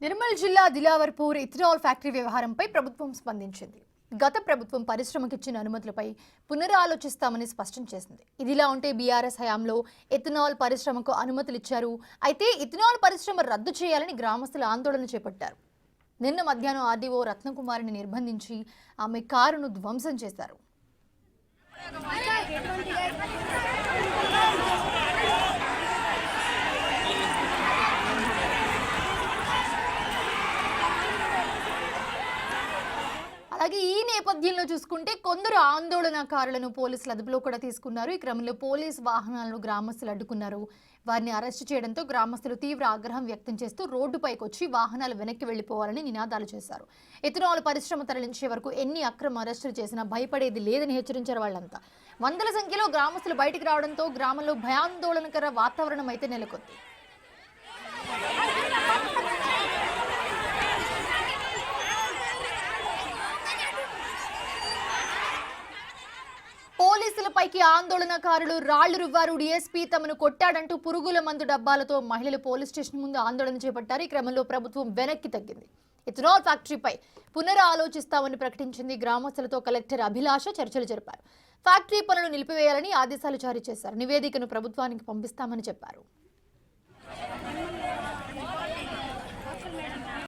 నిర్మల్ జిల్లా Dilawarpur ethanol factory వ్యవహారంపై ప్రభుత్వం స్పందించింది. గత ప్రభుత్వం పరిశ్రమకు ఇచ్చిన అనుమతులపై పునరాలోచిస్తామని స్పష్టం చేసింది. ఇదిలా ఉంటే బీఆర్ఎస్ హయాంలో ఇథనాల్ పరిశ్రమకు అనుమతులు ఇచ్చారు. అయితే ఇథనాల్ పరిశ్రమ రద్దు చేయాలని గ్రామస్తులు ఆందోళన చేపట్టారు. నిన్న మధ్యాహ్నం ఆర్డీఓ రత్నకుమారిని నిర్బంధించి ఆమె కారును ధ్వంసం చేశారు. అలాగే ఈ నేపథ్యంలో చూసుకుంటే కొందరు ఆందోళనకారులను పోలీసులు అదుపులో కూడా తీసుకున్నారు. ఈ క్రమంలో పోలీస్ వాహనాలను గ్రామస్తులు అడ్డుకున్నారు. వారిని అరెస్టు చేయడంతో గ్రామస్తులు తీవ్ర ఆగ్రహం వ్యక్తం చేస్తూ రోడ్డుపైకి వచ్చి వాహనాలు వెనక్కి వెళ్లిపోవాలని నినాదాలు చేశారు. ఇథనాల్ పరిశ్రమ తరలించే వరకు ఎన్ని అక్రమ అరెస్టులు చేసినా భయపడేది లేదని హెచ్చరించారు. వాళ్ళంతా వందల సంఖ్యలో గ్రామస్తులు బయటికి రావడంతో గ్రామంలో భయాందోళనకర వాతావరణం అయితే నెలకొంది. పోలీసులపైకి ఆందోళనకారులు రాళ్లు రువ్వారు. డీఎస్పీ తమను కొట్టాడంటూ పురుగుల మందు డబ్బాలతో మహిళలు పోలీస్ స్టేషన్ ముందు ఆందోళన చేపట్టారు. ఈ క్రమంలో ప్రభుత్వం వెనక్కి తగ్గింది. ఇథనాల్ ఫ్యాక్టరీపై పునరాలోచిస్తామని ప్రకటించింది. గ్రామస్తులతో కలెక్టర్ అభిలాష చర్చలు జరిపారు. ఫ్యాక్టరీ పనులు నిలిపివేయాలని ఆదేశాలు జారీ చేశారు. నివేదికను ప్రభుత్వానికి పంపిస్తామని చెప్పారు.